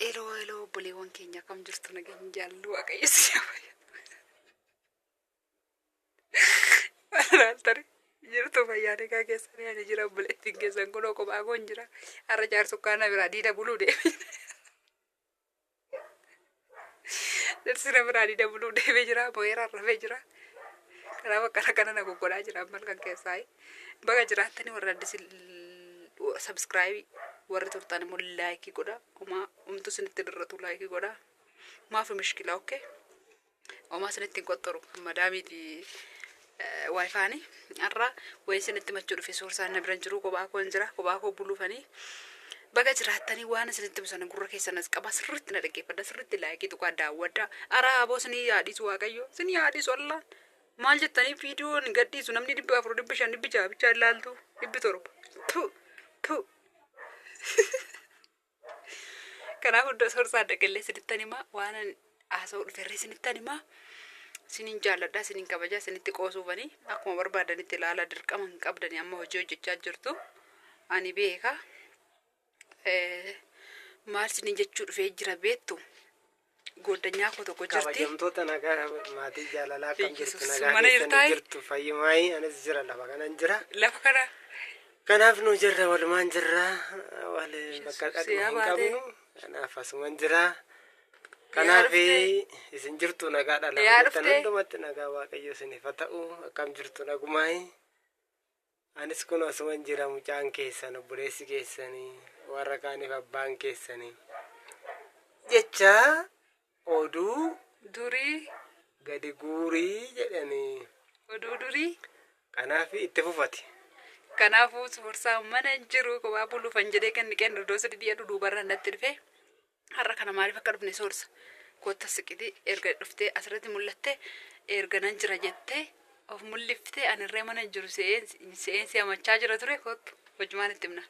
Elo buleewwan keenya kam jirtu nageenya jaallu waaqayyo Tari jirtu fayyaane kaa keessanii ani jira buleettiin keessan kunoo kophaa koon jira har'a jaarsu kaana biraa diida buluu deeme sira biraa diida buluu deeme jira moo'eera rafee jira karaa bakka kana na goggodhaa jira malkan keessaa baga jiraattanii warra addisi subscribe warri turtan immoo like godha kuma umtu sinitti dirratu like godha maafi mishkila okay oma sinitti qoxxoru madaamiti wifi ni arra way sinitti machu dhufe soorsaa na biran jiru kophaa koon jira kophaa koo buluufanii baga jiraattanii waan sinitti bisan gurra keessanas qaba sirriitti na dhaggeeffadha sirriitti like tuqaa daawwadha ara aboo sinii yaadisu waaqayyo sinii yaadisu Allah maal jettanii viidiyoon gadhiisu namni 400 500 bichaa ilaaltu 700 tu kana hunda soorsaa dhaqeellee sinitti hima waan haasa'u dhufeerree sinitti hima sinin jaalladha sinin kabaja sinitti qoosuufanii akkuma barbaadanitti ilaala dirqama hin qabdanii amma hojii hojjechaa jirtu ani beeka maal sinin jechuu dhufee jira beektu goddanyaa koo tokko jirti kabajamtoota nagaa maatii jaalalaa kam jirtu nagaa jirtu fayyumaayi anis jira lafa kanan jira lafa kana kanaaf nu jirra walumaan jirra wal bakka dhaqnu hin qabnu kanaaf asumaan jira kanaaf isin jirtu nagaadha lafa jettan hundumatti nagaa waaqayyo isiniif haa ta'u akkam jirtu nagumaayi anis kun asumaan jira mucaan keessan obboleessi keessanii warra kaaniif abbaan keessanii jecha oduu durii gadi guurii jedhanii oduu durii kanaaf itti fufati kanaafuu soorsaa mana jiru kophaa buluufan jedhee kan niqeen iddoo sadii duubarra natti dhufe har'a kana maaliif akka dhufne soorsa kotta siqiti erga dhuftee asirratti mul'atte erga nan jira jettee of mul'iftee anirree mana jiru seensi amachaa jira ture kottu hojumaan itti himna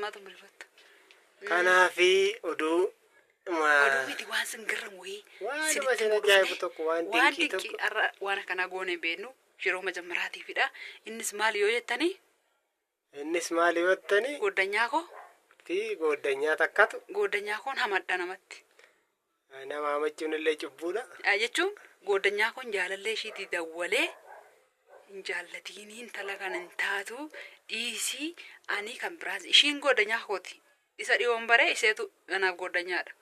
maatu mul'ifatta kanaafi oduu miti waan singirramu waan ajaa'ibu tokko waan dinqii tokko waan akkanaa goone beenu yeroo majammaraatiifidha innis maal yoo jettanii goddanyaa koo fi goddanyaa takkatu goddanyaa koon hamadha namatti nama hamachuun illee cubbuudha jechuun goddanyaa koon jaalallee ishiitii dawwalee hin jaallatiini intala kan hin taatu dhiisii ani kan biraas ishiin goddanyaa kooti isa dhiyoon baree iseetu anaaf goddanyaadha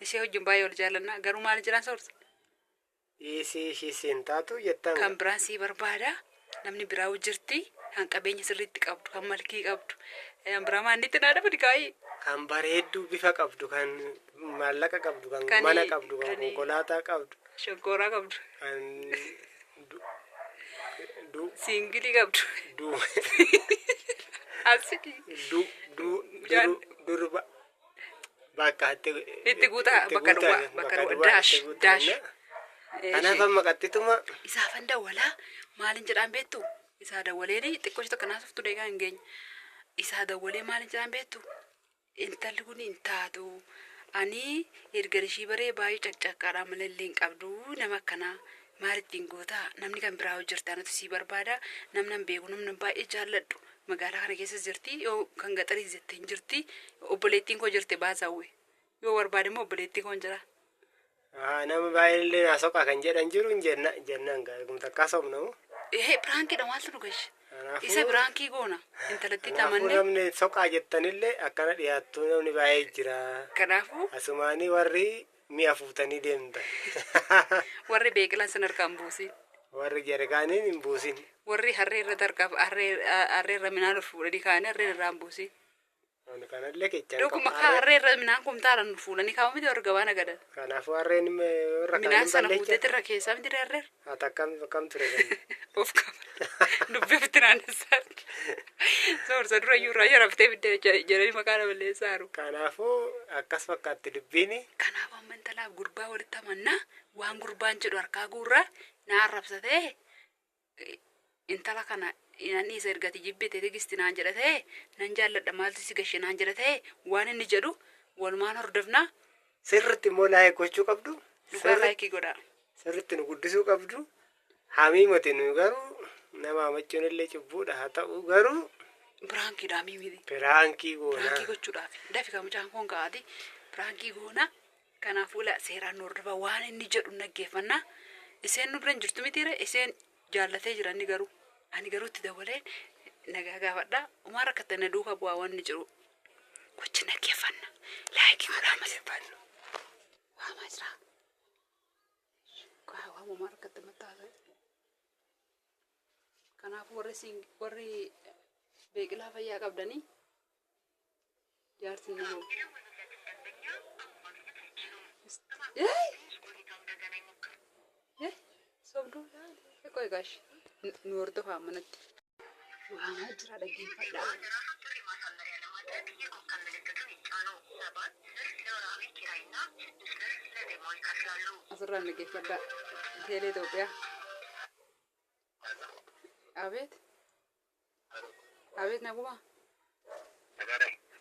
isee wajjin baay'ee wal jaallannaa garuu maal jiran soorsa ishii siin taatu jettan kan biraan sii barbaada namni biraa jirti kan qabeenya sirriitti qabdu kan malkii qabdu kan biraa maannitti naadha budikaayii kan bareedduu bifa qabdu kan maallaqa qabdu kan mana qabdu kan konkolaataa qabdu shonkooraa qabdu kan siingilii qabdu asiki durba bakka itti guutaa bakka duwwaa daash kanaaf amma qaxxituma isaafan dawwalaa maalin jedhaan beektu isaa dawwaleeni xiqqoo ishee tokko naasoftu deegaa hin geenye isaa dawwalee maalin jedhaan beektu intalli kun hin taatu ani erga ishii baree baay'ee caccaqqaadhaa malallee hin qabdu nama akkanaa maalittiin gootaa namni kan biraa hojjirta anatu sii barbaada namnan beeku namnan baay'ee jaalladhu magaalaa kana keessa jirti yoo kan gaxarii jettee hin jirti obboleettiin koo jirte baasaawwe yoo barbaade immoo obboleettii koon jira nama baay'ee naasoqa kan jedhan jiru jennaan gaariin takkaa sobna biraankiidha maaltu nu gashi isa biraankii goona intalatti tamanne namni soqaa jettanillee akkana dhiyaattu namni baay'ee jira kanaafuu asumaanii warri mi'a fuutanii deemtan warri beeqilan san harkaan buusin warri jarkaaniin hin buusin warri harree irra dargaaf harree irra minaan fuudhanii kaanii harree irraa hin buusin kanallee kechaa dhuguma harree irra minaan kumtaalan fuudhanii kaawwamiti warra gabaa nagadan kanaafuu harreen minaan sana fuuteetti irra keessaa miti harree akkam ture of qaba dubbeefti naannessaa soorsa durayyuu irraa yaraftee fiddee jedhanii maqaa namalleessaa haru kanaafuu akkas fakkaatti dubbiini kanaaf amma intalaaf gurbaa walitti amannaa waan gurbaan jedhu harkaa guurraa na arrabsatee intala kana inani isa ergati jibbite tegisti naan jedhate nan jaalladha maaltu si gashe naan jedhate waan inni jedhu walumaan hordofna sirriitti immoo laayik gochuu qabdu laayikii godha sirriitti nu guddisuu qabdu hamiimati nu garuu nama hamachuun illee cubbuudha haa ta'u garuu biraankiidha mimiti biraankii goona birankii gochuudhaaf dafi kan mucaan kun kaa'ati Pirankii goona. Kanaafuu la seeraan hordofa waan inni jedhu naggeeffannaa. Iseen nu biran jirtu mitiire iseen jaallatee jiran ni garuu. Ani garuu itti dabalee nagaa gaafadhaa. Umaa rakkate na duuka bu'aa waan ni jiru. Gochi naggeeffanna. Laayikii godhaa malee. Waa maajira. Waa umaa rakkate mattaasa. Kanaafuu warri beeqilaa fayyaa qabdanii jaarsi nama. Sobduu koy gash nu hordofaa manatti. Waa maajira dhaggeeffadhaa. Asirraan dhaggeeffadhaa. Teelee Itoophiyaa. Abeet. Abeet naguma.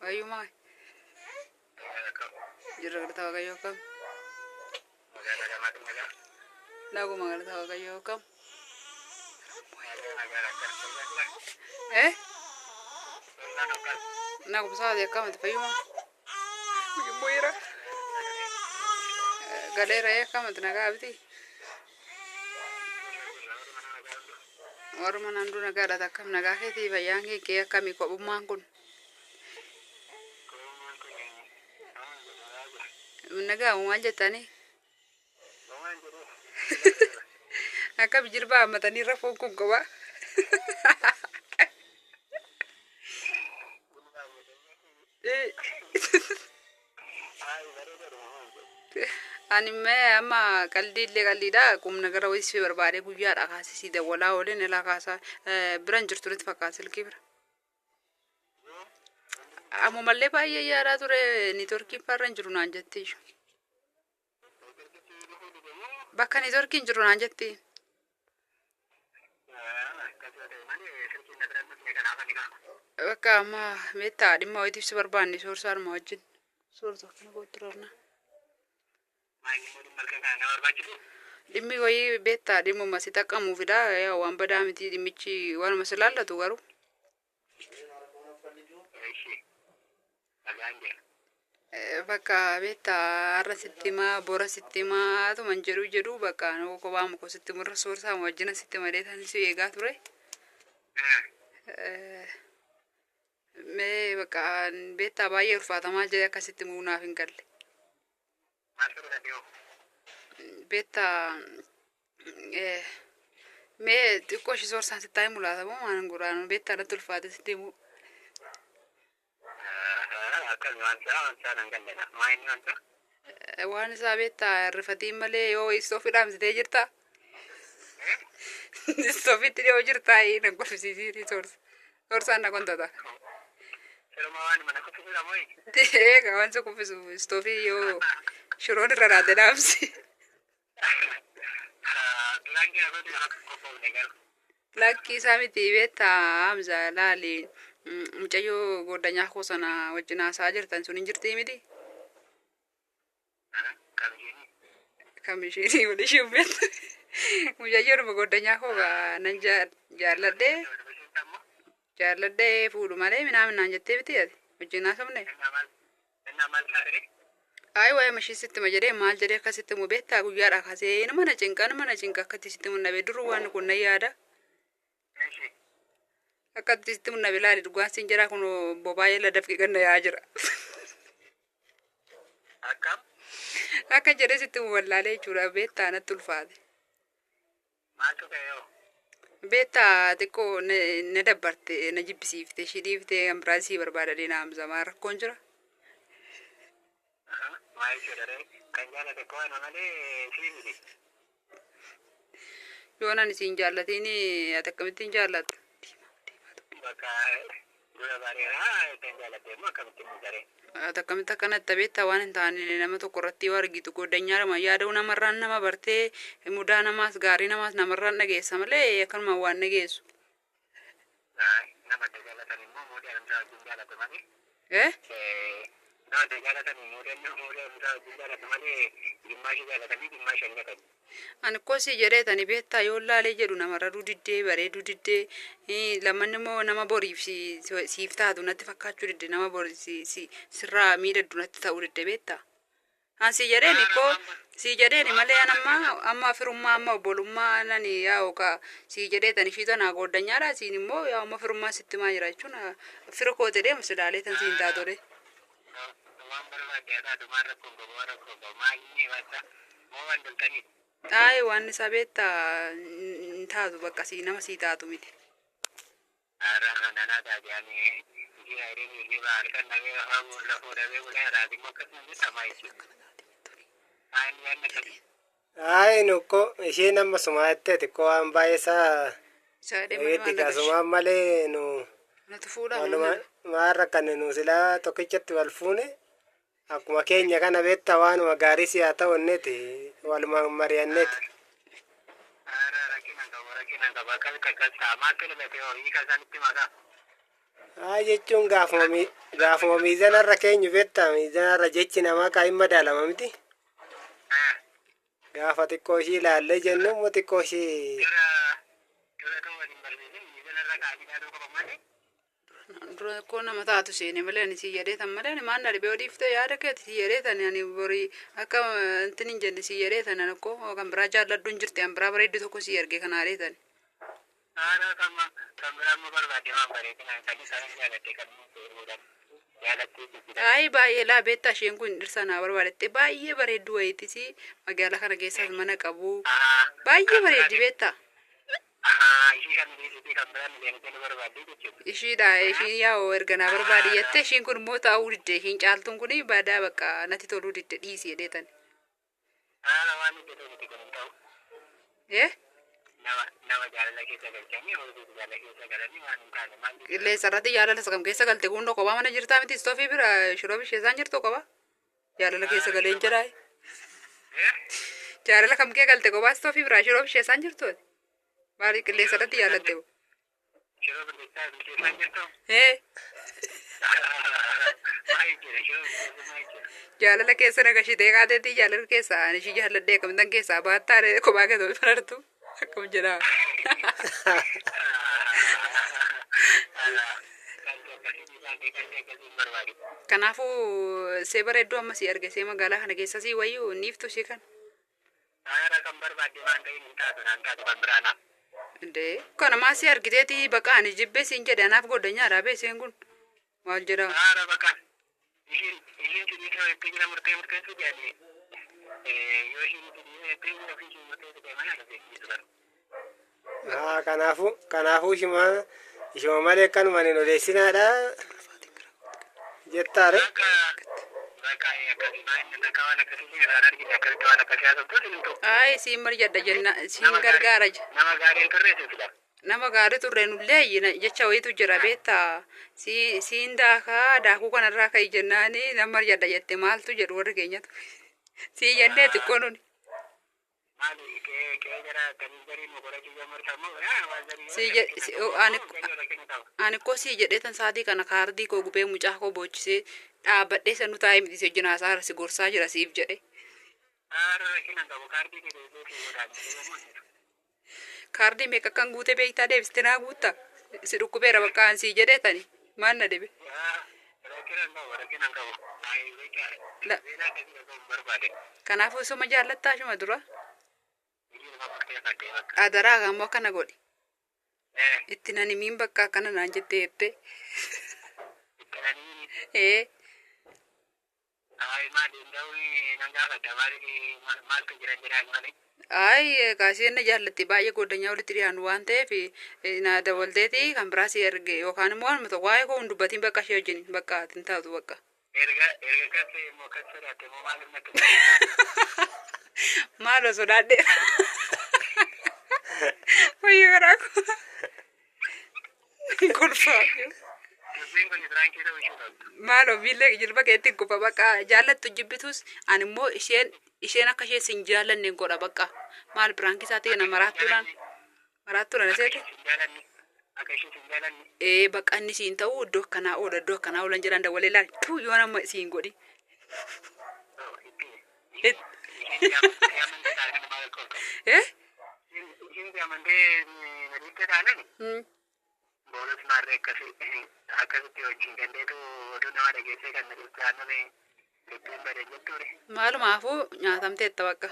Wayyumaa. Jirra galata Waaqayyoo kam. Naguma galata Waaqayyoo kam. Naguma saati akkamati fayyuma. Muira. Galeera akkamati nagaa biti. Warma nandu nagaadha akkam nagaa keetii fayyaan kee akkamii kophummaan kun. Nagaa maal jettanii? Akkam jirbaa hammatanii rafuun kun qaba. Ani mee amma qaldiillee qaldiidha qumna gara wayisii barbaadee guyyaadha kaasisii dawwalaa ooleen ilaa kaasaa biran jirturitti fakkaata silkii bira. Ammumallee baay'ee yaadaa ture niitoorkiin farra hin jiru naan jettee. Bakka niitoorkiin jiru naan jettee. Bakka amma meettaa dhimma wayitiif si barbaanne soorsaa arma wajjin. Soorsaa kana gootti roorna. Dhimmi wayii beektaa dhimmuma si xaqqamuufidha. Waan badaa miti dhimmichi waanuma si laallatu garuu. Bakka beektaa har'a sitti himaa bora sitti himaa tuman jedhu bakka kophaa muka sitti murra soorsaa wajjina sitti malee taasisuu si eegaa ture. Mee bakka beektaa baay'ee ulfaatamaa jedhee akkasitti muunaaf hin galle. Beektaa mee xiqqoo ishee soorsaan sitti taa'ee mulaata moo waan guraanu beektaa irratti ulfaate sitti himuu. Waan isaa beektaa rifatiin malee yoo istoofi dhaamsitee jirta. Istoofitti dhiyoo jirtaa na golfisiisii soorsaan na kontata. Egaa waan si kuffisu istoofii yoo shiroon irra raate dhaamsi. Lakkii isaa miti beektaa Hamza laali mucayyoo goddanyaa koo sana wajjin haasaa jirtan sun hin jirtii miti. Kamishiinii wal ishee beektu. Mucayyoo dhuma goddanyaa koo nan jaalladhee fuudhu malee minaan jettee biti ati wajjin haasofne. Ayi waa'ee mashii sitti ma jedhee maal jedhee akkasitti mu beektaa guyyaadhaa kaasee nama na cinqa akkatti sitti munnabe duruu waan kun na yaada. Akkatti sitti munnabe laali dhugaan siin jira kun bobaayee la dafqi ganna yaa jira. Akka jedhee sitti mu wallaalee jechuudha beektaa natti ulfaate. Beektaa xiqqoo na dabbarte na jibbisiifte ishii dhiiftee ambiraasii barbaadadee na hamzamaa rakkoon jira. Yoonaan isiin jaallatiin ati akkamittiin jaallatta? Ati akkamitti akkanatti beektaa waan hin taane nama tokko irratti yoo argitu goddanyaa lama yaaduu namarraan nama bartee mudaa namaas gaarii namaas namarraan dhageessa malee akkanuma waan dhageessu. Ani kosi jedheetani beektaa yoo laalee jedhu namarra dudiddee bareeduu diddee lamanni immoo nama boriif siif taatu natti fakkaachuu didde nama borii sirraa miidhagdu natti ta'uu didde beektaa. Si jedheeni koo si jedheeni malee amma firummaa amma obbolummaa nani yaa ka si jedheetani ishii tanaa gooddanyaadha siin immoo yaa amma firummaa sitti maa jira jechuun fira koo jedhee musilaalee tan siin taatore. Ay waan isa beektaa taatu bakka si nama sii taatu miti. Ay nuko isheen amma sumaatti xiqqoo waan baay'ee isaa sumaan malee nu maarra kan nu silaa tokkichatti wal fuune akkuma keenya kana beektaa waanuma gaarii si haa ta'unneti walumaan mari'anneeti. Jechuun gaafuma miizanarra keenyu beektaa miizanarra jechi namaa kaa'in madaalama miti. Gaafa xiqqoo ishii ilaallee jennu immoo xiqqoo ishii ko nama taatu seene malee ani si jedheetan malee ani maan dhibee odiiftee yaada keeti si jedheetan ani borii akka intin hin jenne si jedheetan ani ko kan biraa jaalladhuun jirti an biraa bareeddu tokko si erge kan aareetan. Ay baay'ee laa beektaa isheen kun dhirsa naa barbaadatte baay'ee bareeddu wayiitisi magaalaa kana keessaas mana qabu baay'ee bareeddi beektaa. Ishiidha ishiin yaa erganaa barbaade jettee ishiin kun immoo taa'uu didde ishiin caaltuun kun badaa bakka natti toluu didde dhiisii jedheetan. Qilleensa irratti jaalala sagam keessa galte kun kophaa mana jirtaa miti istoofii bira shiroo bisheessaan jirtu kophaa jaalala keessa galeen jedhaa. Jaalala kam kee galte kophaa istoofii bira shiroo bisheessaan jirtu. Baari qilleensa irratti jaalatte. Jaalala keessa nagashitee kaateetii jaalala keessa ani ishii jaalladhee kamtan keessaa baattaa kophaa keessa marartu akkam jedhaa. Kanaafuu see bareedduu amma si arge see magaalaa kana keessa si wayyuu niiftu si kan. Inde kana maasii argiteeti bakka ani jibbee siin jedhe anaaf goddanyaadha beeseen kun maal jedhama. Kanaafuu ishuma malee kanuma hin odeessinaadha jettaare. Ay siin marjadha jenna siin gargaara nama gaarii turre nullee jecha wayitu jira beektaa siin daakuu kanarraa ka'i jennaani nama marjadha jette maaltu jedhu warri keenyatu sii jennee xiqqoo nuni. Ani ko sii jedheetan saatii kana kaardii koo gubee mucaa koo boochisee dhaabbadhee sanu taa'ee miti si wajjin haasaa si gorsaa jira siif jedhe. Kaardii meeqa kan guute beektaa deebiste naa guutta si dhukkubeera bakka an sii jedheetani maal na dhibe. Kanaafuu isuma jaallattaa shuma dura. Adaraa kan immoo akkana godhi. Itti nani miin bakka akkana naan jettee jettee. Ay kaaseen na jaallatti baay'ee goddanyaa walitti dhiyaanu waan ta'eef na dabalteeti kan biraa si erge yookaan immoo waan mata waa'ee koo hin dubbatiin bakka ishee wajjin bakka ati hin taatu bakka. Maaloo sodaadhe. Wayyoo garaa koo. Kolfaa. Maaloo miillee jilba keetti guba bakka jaallattu jibbitus ani immoo isheen akka ishee sin jaallanne godha bakka maal biraanki isaati na maraattuudhaan aseeti. Bakka inni siin ta'u iddoo akkanaa oolan jedhan dawalee laal yoo nama siin godhi Eh? Bonus marree akkasitti wajjin dandeetu oduu nama dhageessee kan naannoo lubbuun badee jettuure. Maalumaafuu nyaatamteetta bakka.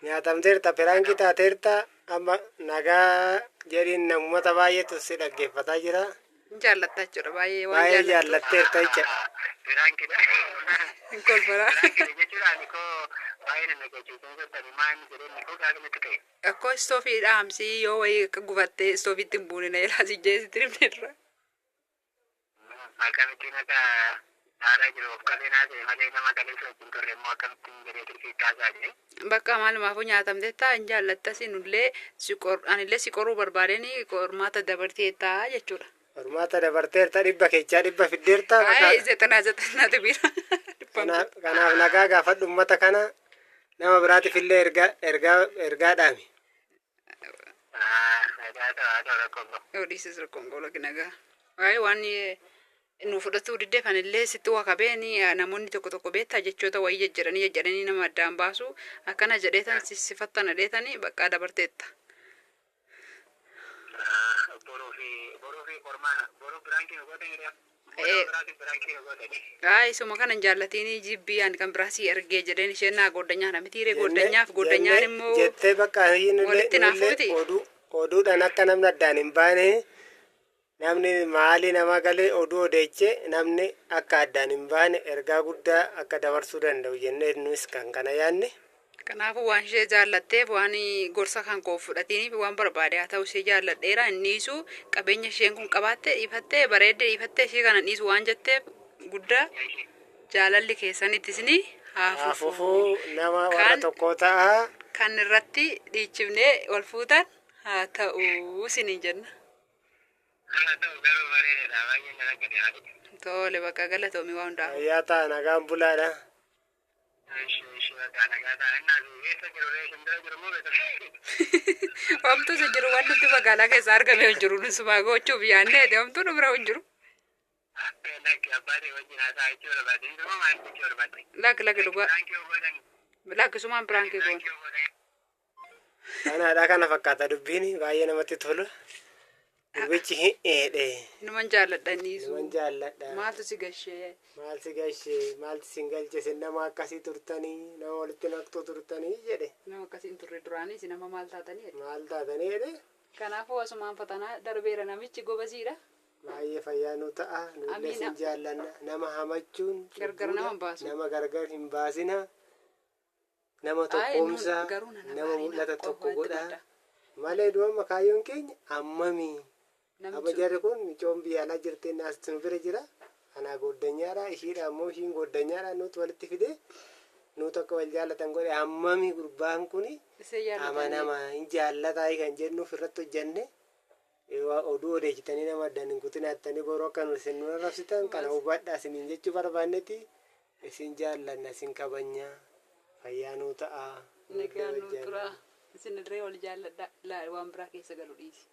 Nyaatamteerta piraankii taateerta amma nagaa jedhiin namoota baay'eetu si dhaggeeffataa jira. Jaallatta jechuudha baay'ee waan Baay'ee jaallatteerta jecha. Kolfara. Piraankii jechuudhaan koo baay'ee nama jechuun sottanii maan jedheen koo gaafatti ta'e. Akkoo istoofii dhaamsii yoo wayii akka gubattee istoofiitti hin buune na ilaa si jeesitti himneerra. Akkamittiin akka haaraa jiru of qalee naasee malee nama galee sochiin turre immoo akkamittiin jedhee tursiis taasaa jee. Bakka maalumaafuu nyaatamteettaa hin jaallatta sinullee anillee si qoruu barbaadeen qormaata dabarteettaa jechuudha. Qormaata dabarteerta dhibba keechaa dhibba fiddeerta. Ayi zetanaa tibira. Kanaaf nagaa gaafadhu uummata kana nama biraatiif illee ergaa dhaami. Odhiisis rakkoon nagaa. Ayi waan nu fudhatu diddee kanillee sitti waa qabeeni namoonni tokko beektaa jechoota wayii jejjedhanii nama addaan baasu akkana jedheetan sifattan dheetanii bakka dabarteetta. Ayi suma kana jaallatini jibbii ani kan biraasii ergee jedheen isheen naa goddanyaa namitiire goddanyaan immoo jettee bakka walitti naafuuti. Oduudhaan akka namni addaan hin baane namni maali nama galee oduu odeechee namni akka addaan hin baane ergaa guddaa akka dabarsuu danda'u jennee nus kan kana yaadne. Kanaafuu waan ishee jaallatteef waan gorsa kan koo fudhatiniif waan barbaade haa ta'u ishee jaalladheera innisu qabeenya isheen kun qabaatte dhiifattee bareedde dhiifattee ishee kana dhiisu waan jetteef guddaa jaalalli keessanitti isini haa fufuu nama warra tokko ta'a. Kan irratti dhiichifnee ol fuutan haa ta'u isiniin jenna. Tole bakka galatoomii waan hundaa. Yaa ta'a nagaan bulaadha. Omtu si jiru waan nuti magaalaa keessa argame hin jiru nusuma gochuuf yaadne omtu nu bira hin jiru. Lakki dhugaa. Lakkisumaan piraankii goon. Kanaadha kana fakkaata dubbiin baay'ee namatti tolu. Dubbichi hin dheedhe. Numan jaalladhaniisu. Numan jaalladha. Maaltu si gashee? Maaltu si galche sin nama akkasii turtanii nama walitti naqxuu turtanii jedhe. Nama akkasii hin turre duraanis nama maal taatanii jedhe. Maal taatanii jedhe. Kanaafuu asumaan fatanaa darbeera namichi gobasiidha. Baay'ee fayyaa nu ta'a. Nullee sin jaallanna. Nama hamachuun. Gargar nama hin baasu. Nama gargar hin baasina. Nama tokkoomsaa. Nama mul'ata tokko godha. Malee du'ama kaayyoon keenya ammamii. Amma jarri kun micoon biyya alaa jirtee naas nu bira jira. Anaa goddanyaadha ishiidha ammoo ishiin goddanyaadha nuti walitti fide nuti akka wal jaallatan godhe ammamii gurbaan kuni amanama hin jaallataa kan jennuuf irratti hojjenne oduu odeessitanii nama addaan hin kutinaattanii boroo akka nu isin nuna rabsitan kana hubadhaa isiniin jechuu barbaannetti isin jaallanna isin kabanya fayyaa nuu ta'a. Nagaan nuu tura isin irree wal jaalladha waan biraa keessa galu dhiisi.